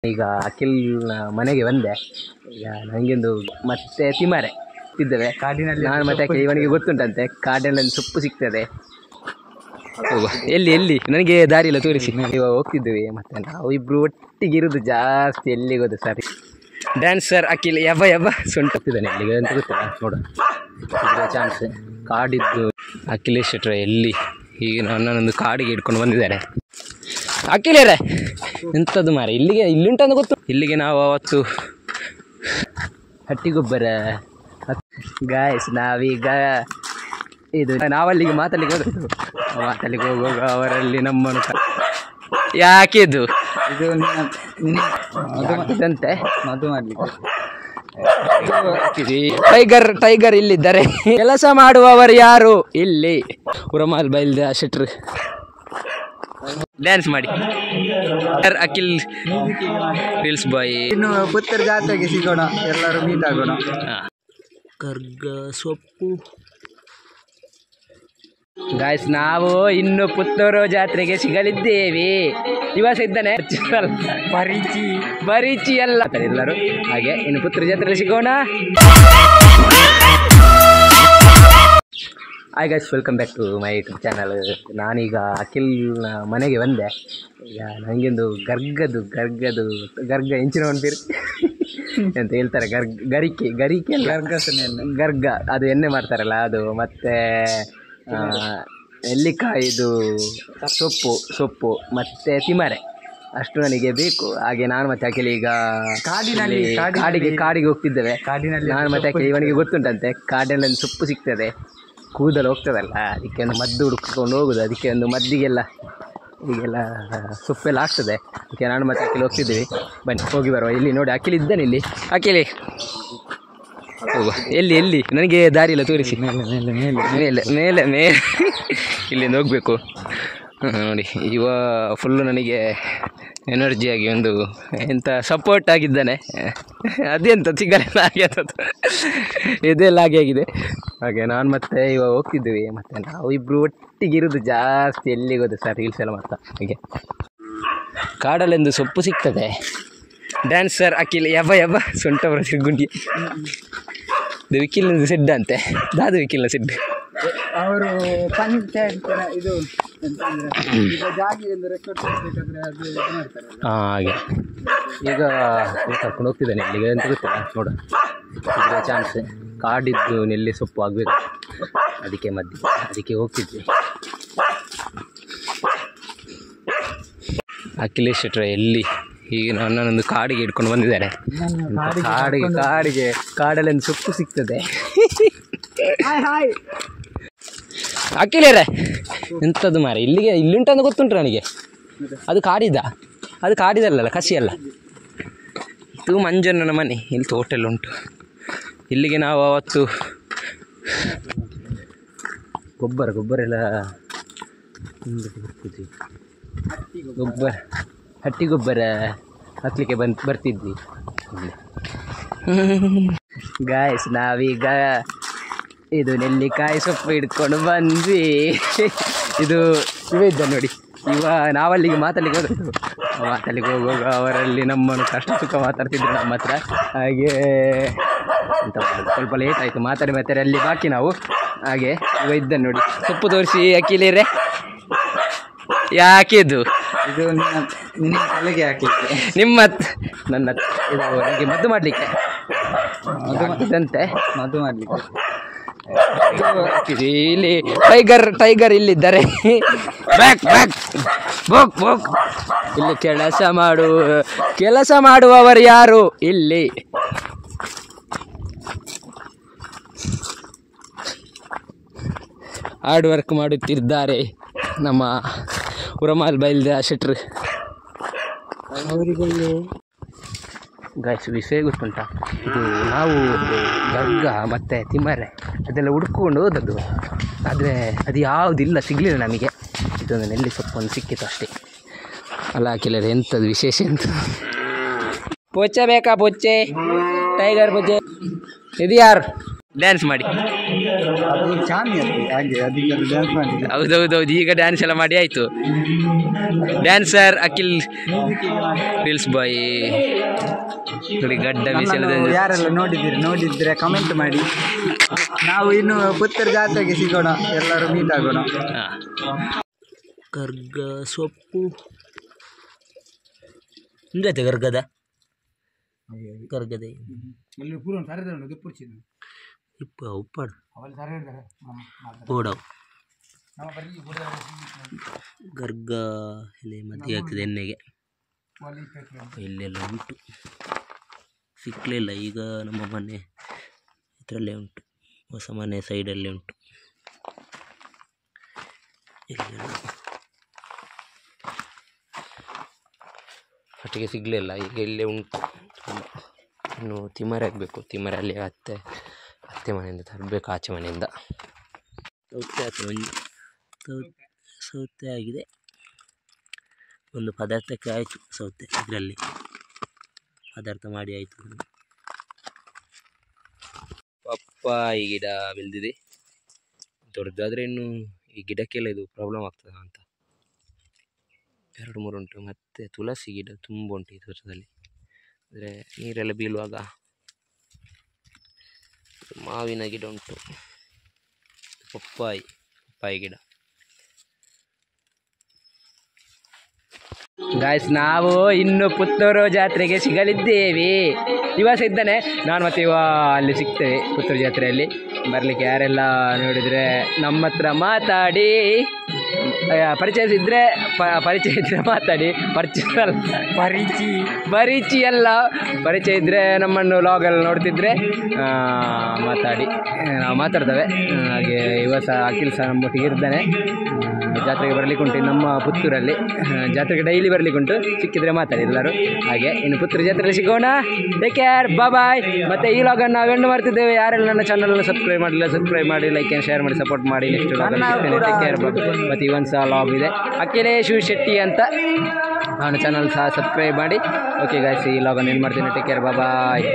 ಈಗ ಅಖಿಲ್ನ ಮನೆಗೆ ಬಂದೆ. ಈಗ ನನಗೆಂದು ಮತ್ತೆ ತಿಮರೆ ಇದ್ದೇವೆ ಕಾಡಿನಲ್ಲಿ. ನಾನು ಮತ್ತೆ ಅಖಿಲ್ ಇವನಿಗೆ ಗೊತ್ತುಂಟಂತೆ ಕಾಡಿನಲ್ಲಿ ಸೊಪ್ಪು ಸಿಗ್ತದೆ. ಎಲ್ಲಿ ಎಲ್ಲಿ ನನಗೆ ದಾರಿ ಇಲ್ಲ ತೋರಿಸಿ. ಇವಾಗ ಹೋಗ್ತಿದ್ದೇವೆ ಮತ್ತೆ ನಾವು ಇಬ್ರು ಒಟ್ಟಿಗೆ ಇರೋದು ಜಾಸ್ತಿ. ಎಲ್ಲಿಗೋದು ಸರಿ ಡ್ಯಾನ್ಸರ್ ಅಖಿಲ್ ಯಬ್ಬ ಯಬ್ಬ ಸೊಂಟ ಹೋಗ್ತಿದ್ದಾನೆ ಎಲ್ಲಿಗೆ ಅಂತ ಗೊತ್ತಿಲ್ಲ. ನೋಡು ಚಾನ್ಸ್ ಕಾಡಿದ್ದು ಅಖಿಲೇಶ್ ಶೆಟ್ರ ಎಲ್ಲಿ ಈಗ ನನ್ನೊಂದು ಕಾಡಿಗೆ ಇಟ್ಕೊಂಡು ಬಂದಿದ್ದಾರೆ. ಅಖಿಲೇರೆ ಎಂಥದ್ದು ಮಾರೆ ಇಲ್ಲಿಗೆ ಇಲ್ಲಿಂಟಂತ ಗೊತ್ತು. ಇಲ್ಲಿಗೆ ನಾವು ಅವತ್ತು ಹಟ್ಟಿಗೊಬ್ಬರ ಗಾಯ್ಸ್ ನಾವೀಗ ಇದು ನಾವಲ್ಲಿಗೆ ಮಾತಾಡ್ಲಿಕ್ಕೆ ಹೋಗುವಾಗ ಅವರಲ್ಲಿ ನಮ್ಮನ್ನು ಯಾಕಿದ್ದು ಇದು ಅಂತೆ ಮದು ಮಾಡ್ಲಿಕ್ಕೆ ಟೈಗರ್ ಇಲ್ಲಿದ್ದಾರೆ. ಕೆಲಸ ಮಾಡುವವರು ಯಾರು ಇಲ್ಲಿ? ಉರಮಾಲ್ ಬೈಲ್ದ ಶೆಟ್ರು ಡ್ಯಾನ್ಸ್ ಮಾಡಿ ಅಖಿಲ್ ರೀಲ್ಸ್ ಬಾಯ್. ಇನ್ನು ಪುತ್ತೂರು ಜಾತ್ರೆಗೆ ಸಿಗೋಣ, ಎಲ್ಲರೂ ಮೀಟ್ ಆಗೋಣ. ಕರ್ಗ ಸೊಪ್ಪು ಗಾಯ್ಸ್, ನಾವು ಇನ್ನು ಪುತ್ತೂರು ಜಾತ್ರೆಗೆ ಸಿಗಲಿದ್ದೇವೆ. ದಿವಸ ಇದ್ದಾನೆ ಬರೀಚಿ ಎಲ್ಲ ಎಲ್ಲರೂ ಹಾಗೆ ಇನ್ನು ಪುತ್ತೂರು ಜಾತ್ರೆಗೆ ಸಿಗೋಣ. Hi guys, welcome back to my YouTube channel. ನಾನೀಗ ಅಖಿಲ್ನ ಮನೆಗೆ ಬಂದೆ. ಈಗ ನನಗೆಂದು ಗರ್ಗ ಇಂಚಿನ ಹೊಂದಿರಿ ಅಂತ ಹೇಳ್ತಾರೆ. ಗರಿಕೆ ಗರ್ಗ ಅದು ಎಣ್ಣೆ ಮಾಡ್ತಾರಲ್ಲ ಅದು, ಮತ್ತು ನೆಲ್ಲಿಕಾಯಿದು ಸೊಪ್ಪು ಮತ್ತು ತಿಮರೆ ಅಷ್ಟು ನನಗೆ ಬೇಕು. ಹಾಗೆ ನಾನು ಮತ್ತೆ ಅಖಿಲ್ ಈಗ ಕಾಡಿಗೆ ಹೋಗ್ತಿದ್ದೇವೆ. ನಾನು ಮತ್ತೆ ಅಖಿಲ್ ಇವನಿಗೆ ಗೊತ್ತುಂಟಂತೆ ಕಾಡಿನಲ್ಲಿ ಸೊಪ್ಪು ಸಿಗ್ತದೆ, ಕೂದಲು ಹೋಗ್ತದಲ್ಲ, ಅದಕ್ಕೆ ಒಂದು ಮದ್ದು ಹುಡುಕಿಕೊಂಡು ಹೋಗೋದು. ಅದಕ್ಕೆ ಒಂದು ಮದ್ದಿಗೆಲ್ಲ ಈಗೆಲ್ಲ ಸೊಪ್ಪೆಲ್ಲ ಆಗ್ತದೆ. ಅದಕ್ಕೆ ನಾನು ಮತ್ತೆ ಅಖಿಲ್ ಹೋಗ್ತಿದ್ದೀವಿ. ಬನ್ನಿ ಹೋಗಿ ಬರುವ. ಇಲ್ಲಿ ನೋಡಿ ಅಖಿಲ್ ಇದ್ದಾನೆ. ಇಲ್ಲಿ ಅಖಿಲಿ ಹೋಗುವ. ಎಲ್ಲಿ ನನಗೆ ದಾರಿ ಇಲ್ಲ ತೋರಿಸಿ. ಮೇಲೆ ಇಲ್ಲಿಂದ ಹೋಗಬೇಕು ನೋಡಿ. ಇವ ಫುಲ್ಲು ನನಗೆ ಎನರ್ಜಿಯಾಗಿ ಒಂದು ಎಂಥ ಸಪೋರ್ಟ್ ಆಗಿದ್ದಾನೆ. ಅದೆಂತ ಸಿಗಲ್ಲ ಹಾಗೆ ಇದೆಲ್ಲ ಹಾಗೆ ಆಗಿದೆ. ಹಾಗೆ ನಾನು ಮತ್ತೆ ಇವಾಗ ಹೋಗ್ತಿದ್ದೀವಿ. ಮತ್ತು ನಾವು ಇಬ್ಬರು ಒಟ್ಟಿಗೆ ಇರೋದು ಜಾಸ್ತಿ. ಎಲ್ಲಿಗೋದು ಸರ್ ರೀಲ್ಸ್ ಎಲ್ಲ ಮಾಡ್ತಾ. ಹಾಗೆ ಕಾಡಲೆಂದು ಸೊಪ್ಪು ಸಿಗ್ತದೆ. ಡ್ಯಾನ್ಸರ್ ಅಖಿಲ್ ಯಬ್ಬ ಸೊಂಟ ಬರೋದು ಗುಂಡಿ. ಇದು ವಿಕಿಲ್ನ ಸಿಡ್ಡ ಅಂತೆ, ದಾದು ವಿಕಿಲ್ನ ಸಿಡ್ಡು. ಅವರು ಪಂಚಾಯತ್ ಇದು ಹಾಗೆ ಈಗ ಕರ್ಕೊಂಡು ಹೋಗ್ತಿದ್ದಾನೆ ಇಲ್ಲಿಗೆ ಅಂತ ಗೊತ್ತಿಲ್ಲ. ನೋಡು ಚಾನ್ಸ್ ಕಾಡಿದ್ದು ನೆಲ್ಲಿ ಸೊಪ್ಪು ಆಗಬೇಕು, ಅದಕ್ಕೆ ಹೋಗ್ತಿದ್ವಿ. ಅಖಿಲೇಶ್ ಶೆಟ್ರ ಎಲ್ಲಿ ಈಗ ನನ್ನೊಂದು ಕಾಡಿಗೆ ಇಟ್ಕೊಂಡು ಬಂದಿದ್ದಾರೆ. ಕಾಡಲ್ಲಿ ಒಂದು ಸೊಪ್ಪು ಸಿಗ್ತದೆ. ಅಖಿಲೇರೆ ಎಂಥದ್ದು ಮಾರೆ ಇಲ್ಲಿಂಟಂತ ಗೊತ್ತುಂಟು ನನಗೆ. ಅದು ಕಾಡಿದಲ್ಲ ಕಸಿ ಅಲ್ಲ. ಇದು ಮಂಜಣ್ಣನ ಮನೆ. ಇಲ್ಲಿ ತೋಟೆಲ್ಲ ಉಂಟು. ಇಲ್ಲಿಗೆ ನಾವು ಅವತ್ತು ಗೊಬ್ಬರ ಎಲ್ಲ ಹಟ್ಟಿ ಗೊಬ್ಬರ ಹಾಕ್ಲಿಕ್ಕೆ ಬರ್ತಿದ್ವಿ. ಗಾಯ್ಸ್ ನಾವೀಗ ಇದು ನೆಲ್ಲಿಕಾಯಿ ಸೊಪ್ಪು ಹಿಡ್ಕೊಂಡು ಬಂದ್ವಿ. ಇವ ಇದ್ದ ನೋಡಿ. ನಾವಲ್ಲಿಗೆ ಮಾತಾಡ್ಲಿಕ್ಕೆ ಹೋಗುವಾಗ ಅವರಲ್ಲಿ ನಮ್ಮನ್ನು ಕಷ್ಟ ಸುಖ ಮಾತಾಡ್ತಿದ್ರು ನಮ್ಮ ಹತ್ರ. ಹಾಗೆ ಅಂತ ಸ್ವಲ್ಪ ಲೇಟ್ ಆಯಿತು ಮಾತಾಡಿ ಅಲ್ಲಿ ಬಾಕಿ ನಾವು. ಹಾಗೆ ಇವ ಇದ್ದ ನೋಡಿ. ಸೊಪ್ಪು ತೋರಿಸಿ ಅಖಿಲೇರೆ. ಯಾಕಿದು ಇದು ನಿನ್ನ ತಲೆಗೆ ಹಾಕಲಿಕ್ಕೆ, ನನ್ನ ಇದು ನನಗೆ ಮದ್ದು ಮಾಡಲಿಕ್ಕೆ ಮದ್ದು ಮಾಡಲಿಕ್ಕೆ. ಇಲ್ಲಿ ಟೈಗರ್ ಇಲ್ಲಿದ್ದಾರೆ. ಇಲ್ಲಿ ಕೆಲಸ ಮಾಡುವವರು ಯಾರು ಇಲ್ಲಿ? ಹಾರ್ಡ್ ವರ್ಕ್ ಮಾಡುತ್ತಿದ್ದಾರೆ ನಮ್ಮ ಉರಮಾಲ್ ಬೈಲ್ದ ಶೆಟ್ರು. ಗಾಯ್ಸ್ ವಿಷಯ ಗೊತ್ತುಂಟ, ಇದು ನಾವು ಗರ್ಗ ಮತ್ತು ತಿಮರೆ ಅದೆಲ್ಲ ಹುಡ್ಕೊಂಡು ಹೋದದ್ದು. ಆದರೆ ಅದು ಯಾವುದಿಲ್ಲ, ಸಿಗಲಿಲ್ಲ ನಮಗೆ. ಇದೊಂದು ನೆಲ್ಲಿ ಸೊಪ್ಪೊಂದು ಸಿಕ್ಕಿತ್ತು ಅಷ್ಟೇ. ಅಲ್ಲ ಅಖಿಲರು ಎಂಥದ್ದು ವಿಶೇಷ ಅಂತ. ಪೊಚ್ಚೆ ಬೇಕಾ? ಪೊಚ್ಚೆ ಟೈಗರ್ ಪೊಚ್ಚೆ ಇದು ಯಾರು ಡ್ಯಾನ್ಸ್ ಮಾಡಿ ಅದು ಚಾಮಿ ಅತ್ತೆ ಹಾಗೆ ಅದಕ್ಕೆ ಡ್ಯಾನ್ಸ್ ಮಾಡಿದೆ. ಹೌದೌದೌದು, ಈಗ ಡ್ಯಾನ್ಸ್ ಎಲ್ಲ ಮಾಡಿ ಆಯಿತು. ಡ್ಯಾನ್ಸರ್ ಅಖಿಲ್ ರೀಲ್ಸ್ ಬಾಯ್ ನೋಡಿ, ಗಡ್ಡ ಮೀಸೆಲ್ಲ. ಯಾರೆಲ್ಲ ನೋಡಿದ್ರೆ ಕಮೆಂಟ್ ಮಾಡಿ. ನಾವು ಇನ್ನು ಪುತ್ತೂರು ಜಾತ್ರೆಗೆ ಸಿಗೋಣ, ಎಲ್ಲರೂ ಮೀಟ್ ಆಗೋಣ. ಗರ್ಗ ಸೊಪ್ಪು ಹಿಂಗೈತೆ ಗರ್ಗದ ಉಪ್ಪಾಡು ಓಡವು ಗರ್ಗ ಎಲೆ ಮದ್ದಿಗೆ ಆಗ್ತದೆ ಎಣ್ಣೆಗೆ. ಇಲ್ಲೆಲ್ಲ ಉಂಟು, ಸಿಕ್ಕಲಿಲ್ಲ. ಈಗ ನಮ್ಮ ಮನೆ ಇದರಲ್ಲೇ ಉಂಟು, ಹೊಸ ಮನೆ ಸೈಡಲ್ಲೇ ಉಂಟು. ಇಲ್ಲೆಲ್ಲ ಒಟ್ಟಿಗೆ ಸಿಗಲಿಲ್ಲ, ಈಗ ಇಲ್ಲೇ ಉಂಟು. ಇನ್ನು ತಿಮರೆ ಆಗಬೇಕು, ತಿಮರೆ ಅಲ್ಲಿ ಅತ್ತೆ ಮನೆಯಿಂದ ತರಬೇಕು, ಆಚೆ ಮನೆಯಿಂದ. ಸೌತೆ ಆಯ್ತು, ಸೌತೆ ಆಗಿದೆ. ಒಂದು ಪದಾರ್ಥಕ್ಕೆ ಆಯಿತು ಸೌತೆ, ಇದರಲ್ಲಿ ಪದಾರ್ಥ ಮಾಡಿ ಆಯಿತು. ಪಪ್ಪಾಯಿ ಗಿಡ ಬೆಳೆದಿದೆ, ದೊಡ್ಡದಾದರೆ ಇನ್ನು ಈ ಗಿಡಕ್ಕೆಲ್ಲ ಇದು ಪ್ರಾಬ್ಲಮ್ ಆಗ್ತದೆ ಅಂತ 2-3 ಉಂಟು. ಮತ್ತು ತುಳಸಿ ಗಿಡ ತುಂಬ ಉಂಟು ಈ ತೋಟದಲ್ಲಿ, ಅಂದರೆ ನೀರೆಲ್ಲ ಬೀಳುವಾಗ. ಮಾವಿನ ಗಿಡ ಉಂಟು, ಪಪ್ಪಾಯಿ ಗಿಡ. ಗಾಯ್ಸ್, ನಾವು ಇನ್ನು ಪುತ್ತೂರು ಜಾತ್ರೆಗೆ ಸಿಗಲಿದ್ದೇವೆ. ದಿವಸ ಇದ್ದಾನೆ, ನಾನು ಮತ್ತು ಇವ ಅಲ್ಲಿ ಸಿಗ್ತೇವೆ ಪುತ್ತೂರು ಜಾತ್ರೆಯಲ್ಲಿ. ಬರಲಿಕ್ಕೆ ಯಾರೆಲ್ಲ ನೋಡಿದರೆ ನಮ್ಮ ಹತ್ರ ಮಾತಾಡಿ, ಪರಿಚಯ ಇದ್ದರೆ ಮಾತಾಡಿ. ಪರಿಚಯ ಅಲ್ಲ, ಪರಿಚಯ ಇದ್ದರೆ ನಮ್ಮನ್ನು ಲಾಗಲ್ಲಿ ನೋಡ್ತಿದ್ರೆ ಮಾತಾಡಿ, ನಾವು ಮಾತಾಡ್ತೇವೆ. ಹಾಗೆ ಇವ ಸಹ ಅಖಿಲ್ ಸಹ ನಮ್ಮೊಟ್ಟಿಗೆ ಇರ್ತಾನೆ. ಜಾತ್ರೆಗೆ ಬರಲಿಕ್ಕೆ ಉಂಟು ನಮ್ಮ ಪುತ್ತೂರಲ್ಲಿ, ಜಾತ್ರೆಗೆ ಡೈಲಿ ಬರಲಿಕ್ಕೆ ಉಂಟು. ಸಿಕ್ಕಿದ್ರೆ ಮಾತಾಡಿ ಎಲ್ಲರೂ. ಹಾಗೆ ಇನ್ನು ಪುತ್ತೂರು ಜಾತ್ರೆಯಲ್ಲಿ ಸಿಗೋಣ. ಟೇಕ್ ಕೇರ್, ಬಾಯ್. ಮತ್ತು ಈ ಲಾಗನ್ನು ನಾವು ಎಂಡ್ ಮಾಡ್ತಿದ್ದೇವೆ. ಯಾರೆಲ್ಲ ನನ್ನ ಚಾನಲ್ನ ಸಬ್ಸ್ಕ್ರೈಬ್ ಮಾಡಿಲ್ಲ, ಸಬ್ಸ್ಕ್ರೈಬ್ ಮಾಡಿ, ಲೈಕ್ ಆ್ಯಂಡ್ ಶೇರ್ ಮಾಡಿ, ಸಪೋರ್ಟ್ ಮಾಡಿ. ನೆಕ್ಸ್ಟ್ ಲಾಗಲ್ಲಿ ಸಿಗ್ತೇನೆ. ಟೇಕ್ ಕೇರ್, ಮತ್ತು ಇವನ್ ಸಹ ಲಾಗ್ ಇದೆ, ಅಖಿಲೇಶ್ ಶೆಟ್ಟಿ ಅಂತ, ಅವನ ಚಾನಲ್ ಸಹ ಸಬ್ಸ್ಕ್ರೈಬ್ ಮಾಡಿ. ಓಕೆ ಗಾಯ್ಸ್, ಈ ಲಾಗನ್ನು ಎಂಡ್ ಮಾಡ್ತೀನಿ. ಟೇಕ್ ಕೇರ್, ಬಾಯ್.